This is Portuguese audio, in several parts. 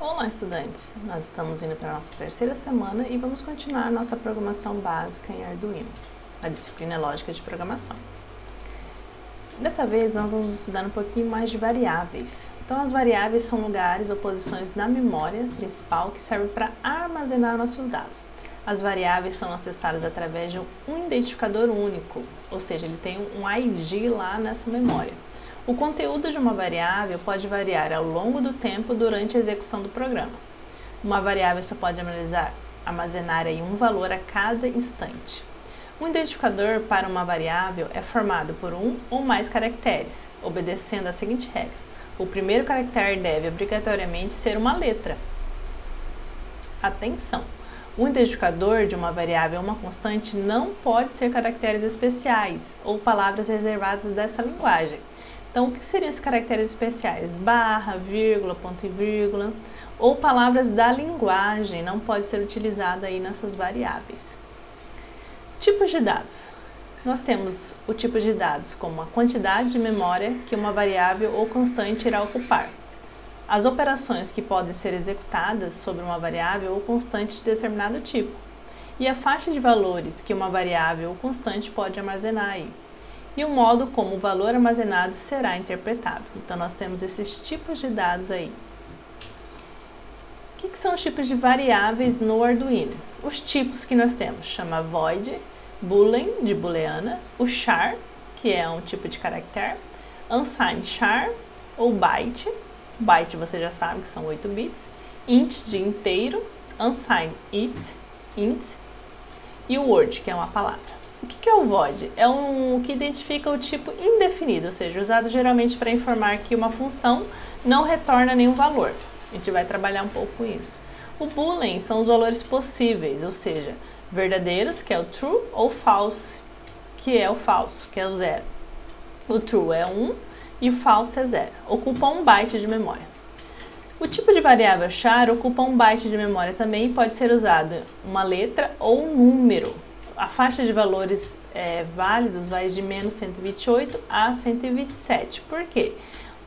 Olá, estudantes! Nós estamos indo para a nossa terceira semana e vamos continuar nossa programação básica em Arduino. A disciplina é Lógica de Programação. Dessa vez, nós vamos estudar um pouquinho mais de variáveis. Então, as variáveis são lugares ou posições na memória principal que servem para armazenar nossos dados. As variáveis são acessadas através de um identificador único, ou seja, ele tem um ID lá nessa memória. O conteúdo de uma variável pode variar ao longo do tempo durante a execução do programa. Uma variável só pode armazenar aí um valor a cada instante. Um identificador para uma variável é formado por um ou mais caracteres, obedecendo a seguinte regra: o primeiro caractere deve obrigatoriamente ser uma letra. Atenção! O identificador de uma variável ou uma constante não pode ser caracteres especiais ou palavras reservadas dessa linguagem. Então, o que seriam esses caracteres especiais? Barra, vírgula, ponto e vírgula, ou palavras da linguagem, não pode ser utilizada aí nessas variáveis. Tipos de dados. Nós temos o tipo de dados como a quantidade de memória que uma variável ou constante irá ocupar, as operações que podem ser executadas sobre uma variável ou constante de determinado tipo, e a faixa de valores que uma variável ou constante pode armazenar aí, e o modo como o valor armazenado será interpretado. Então, nós temos esses tipos de dados aí. O que são os tipos de variáveis no Arduino? Os tipos que nós temos chama void, boolean, de booleana, o char, que é um tipo de caractere, unsigned char ou byte. Byte você já sabe que são 8 bits, int de inteiro, unsigned int e o word, que é uma palavra. O que é o void? É o que identifica o tipo indefinido, ou seja, usado geralmente para informar que uma função não retorna nenhum valor. A gente vai trabalhar um pouco com isso. O boolean são os valores possíveis, ou seja, verdadeiros, que é o true, ou false, que é o falso, que é o 0. O true é 1 e o false é 0. Ocupa 1 byte de memória. O tipo de variável char ocupa 1 byte de memória também e pode ser usado uma letra ou um número. A faixa de valores válidos vai de menos 128 a 127. Por quê?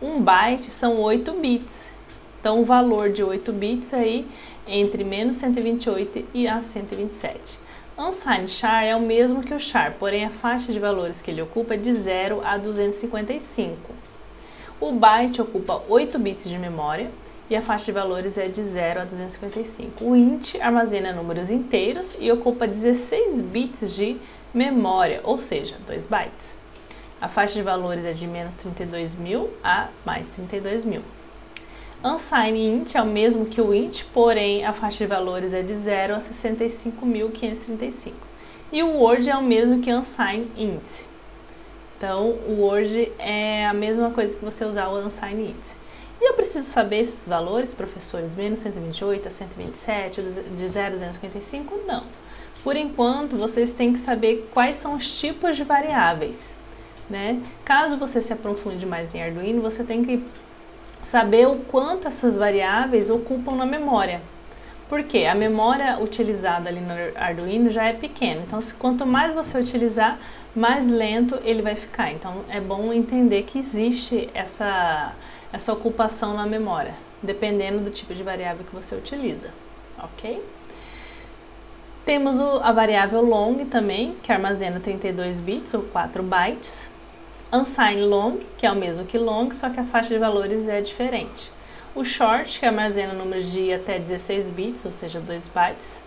1 byte são 8 bits. Então, o valor de 8 bits aí entre menos 128 e a 127. Unsigned char é o mesmo que o char, porém a faixa de valores que ele ocupa é de 0 a 255. O byte ocupa 8 bits de memória e a faixa de valores é de 0 a 255. O int armazena números inteiros e ocupa 16 bits de memória, ou seja, 2 bytes. A faixa de valores é de menos 32.000 a mais 32.000. Unsigned int é o mesmo que o int, porém a faixa de valores é de 0 a 65.535. E o word é o mesmo que unsigned int. Então, o word é a mesma coisa que você usar o unsigned int. E eu preciso saber esses valores, professores, menos 128 a 127, de 0 a 255? Não. Por enquanto, vocês têm que saber quais são os tipos de variáveis, né? Caso você se aprofunde mais em Arduino, você tem que saber o quanto essas variáveis ocupam na memória. Porque a memória utilizada ali no Arduino já é pequena, então quanto mais você utilizar, mais lento ele vai ficar. Então é bom entender que existe essa ocupação na memória, dependendo do tipo de variável que você utiliza, ok? Temos a variável long também, que armazena 32 bits ou 4 bytes. Unsigned long, que é o mesmo que long, só que a faixa de valores é diferente. O short, que armazena números de até 16 bits, ou seja, 2 bytes.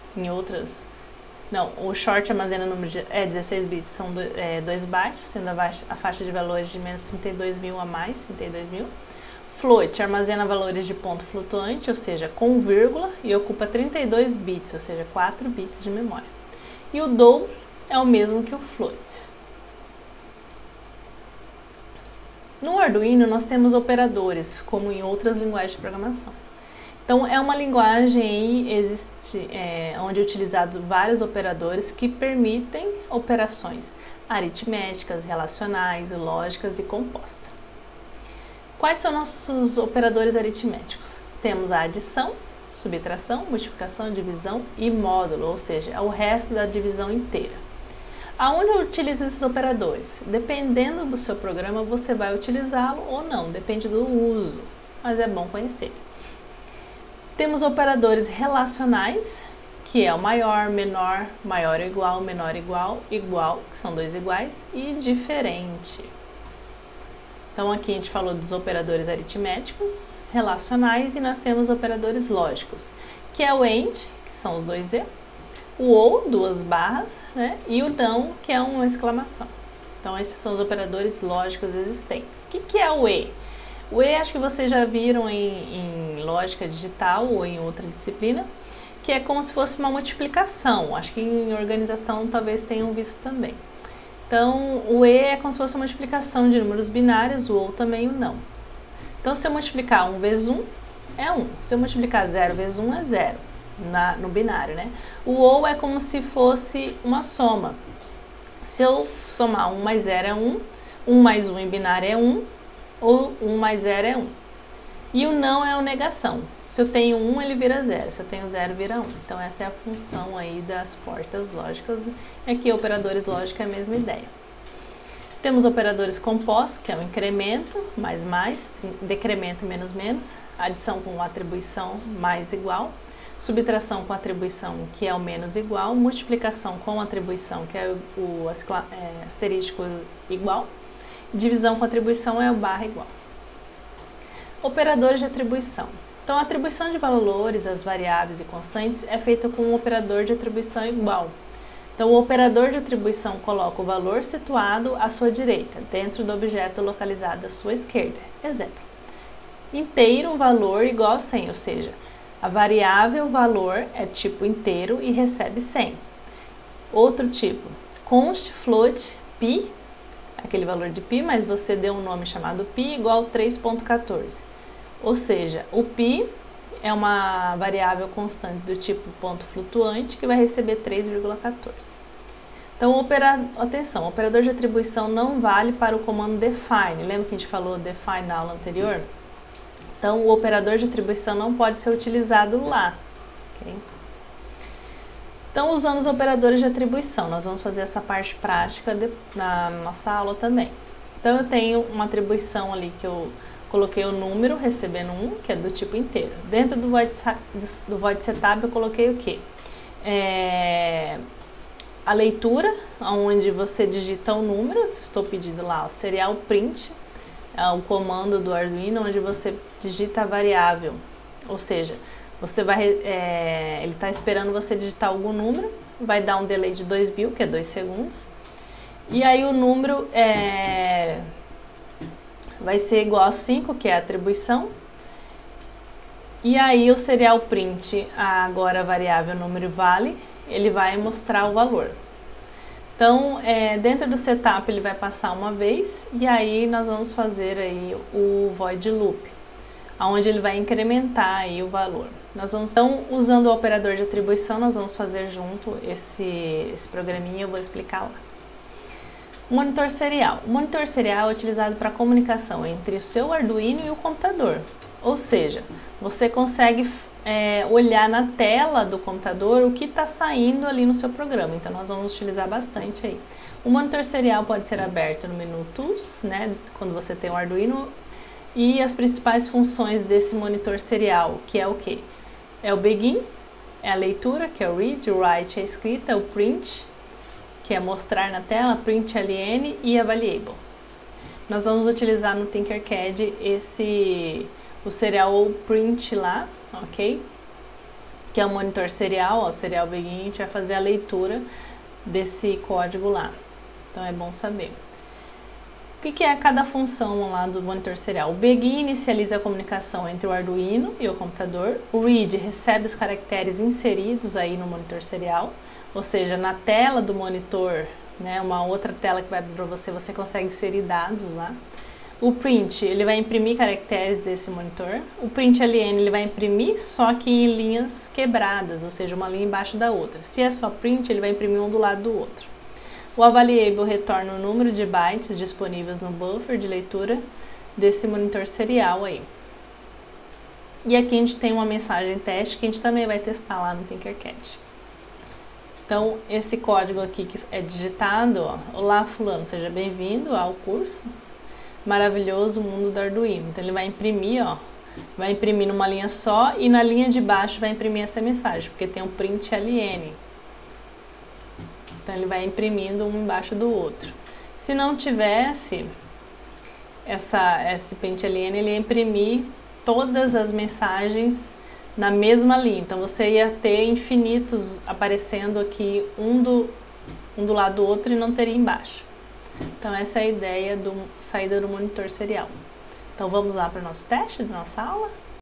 O short armazena números de 16 bits, são 2 bytes, sendo a faixa de valores de menos 32.000 a mais 32.000. Float armazena valores de ponto flutuante, ou seja, com vírgula, e ocupa 32 bits, ou seja, 4 bits de memória. E o double é o mesmo que o float. No Arduino, nós temos operadores, como em outras linguagens de programação. Então, é uma linguagem onde é utilizado vários operadores que permitem operações aritméticas, relacionais, lógicas e composta. Quais são nossos operadores aritméticos? Temos a adição, subtração, multiplicação, divisão e módulo, ou seja, é o resto da divisão inteira. Aonde eu utilizo esses operadores? Dependendo do seu programa, você vai utilizá-lo ou não, depende do uso, mas é bom conhecer. Temos operadores relacionais, que é o maior, menor, maior ou igual, menor igual, igual, que são dois iguais, e diferente. Então aqui a gente falou dos operadores aritméticos, relacionais, e nós temos operadores lógicos, que é o AND, que são os dois E, o OR, duas barras, né? E o NOT, que é uma exclamação. Então esses são os operadores lógicos existentes. O que é o E? O E acho que vocês já viram em lógica digital ou em outra disciplina, que é como se fosse uma multiplicação. Acho que em organização talvez tenham visto também. Então, o E é como se fosse uma multiplicação de números binários, o OR também o NOT. Então, se eu multiplicar 1 vezes 1, é 1. Se eu multiplicar 0 vezes 1, é 0, no binário, né? O OR é como se fosse uma soma. Se eu somar 1 mais 0 é 1, 1 mais 1 em binário é 1, ou 1 mais 0 é 1. E o não é a negação. Se eu tenho 1, ele vira 0. Se eu tenho 0, vira 1. Então, essa é a função aí das portas lógicas. E aqui, operadores lógicos é a mesma ideia. Temos operadores compostos, que é o incremento, mais, decremento, menos, menos, adição com atribuição, mais, igual, subtração com atribuição, que é o menos, igual, multiplicação com atribuição, que é o asterístico, igual, divisão com atribuição é o barra, igual. Operadores de atribuição. Então, a atribuição de valores às variáveis e constantes é feita com um operador de atribuição igual. Então, o operador de atribuição coloca o valor situado à sua direita, dentro do objeto localizado à sua esquerda. Exemplo: inteiro valor igual a 100, ou seja, a variável valor é tipo inteiro e recebe 100. Outro tipo, const float π, aquele valor de π, mas você deu um nome chamado π igual a 3.14. Ou seja, o π é uma variável constante do tipo ponto flutuante que vai receber 3,14. Então, atenção, o operador de atribuição não vale para o comando define. Lembra que a gente falou define na aula anterior? Então, o operador de atribuição não pode ser utilizado lá. Okay? Então, usando os operadores de atribuição, nós vamos fazer essa parte prática na nossa aula também. Então, eu tenho uma atribuição ali que eu coloquei o número recebendo 1, que é do tipo inteiro. Dentro do void setup eu coloquei o quê? A leitura, onde você digita o número, estou pedindo lá o serial print, é o comando do Arduino, onde você digita a variável. Ou seja, você vai, ele está esperando você digitar algum número, vai dar um delay de 2.000, que é 2 segundos, e aí o número vai ser igual a 5, que é a atribuição, e aí o serial print, agora a variável número vale, ele vai mostrar o valor. Então, dentro do setup ele vai passar uma vez, e aí nós vamos fazer aí o void loop, onde ele vai incrementar aí o valor. Então, usando o operador de atribuição, nós vamos fazer junto esse programinha, eu vou explicar lá. Monitor serial. O monitor serial é utilizado para comunicação entre o seu Arduino e o computador. Ou seja, você consegue olhar na tela do computador o que está saindo ali no seu programa. Então, nós vamos utilizar bastante aí. O monitor serial pode ser aberto no menu Tools, né, quando você tem o Arduino. E as principais funções desse monitor serial, que é o quê? É o begin, é a leitura, que é o read, o write é a escrita, o print, que é mostrar na tela, print ln, e a variable. Nós vamos utilizar no Tinkercad o serial print lá, ok? Que é o monitor serial, o serial begin, a gente vai fazer a leitura desse código lá. Então é bom saber. O que é cada função lá do monitor serial? O begin inicializa a comunicação entre o Arduino e o computador. O read recebe os caracteres inseridos aí no monitor serial, ou seja, na tela do monitor, né, uma outra tela que vai para você, você consegue inserir dados lá. O print, ele vai imprimir caracteres desse monitor. O print ln, ele vai imprimir só que em linhas quebradas, ou seja, uma linha embaixo da outra. Se é só print, ele vai imprimir um do lado do outro. O variable retorna o número de bytes disponíveis no buffer de leitura desse monitor serial aí. E aqui a gente tem uma mensagem teste que a gente também vai testar lá no Tinkercad. Então, esse código aqui que é digitado, ó, olá fulano, seja bem-vindo ao curso Maravilhoso Mundo do Arduino. Então, ele vai imprimir, ó, vai imprimir numa linha só e na linha de baixo vai imprimir essa mensagem, porque tem um print LN. Então ele vai imprimindo um embaixo do outro. Se não tivesse esse print LN, ele ia imprimir todas as mensagens na mesma linha. Então você ia ter infinitos aparecendo aqui, um do lado do outro, e não teria embaixo. Então essa é a ideia do saída do monitor serial. Então vamos lá para o nosso teste da nossa aula?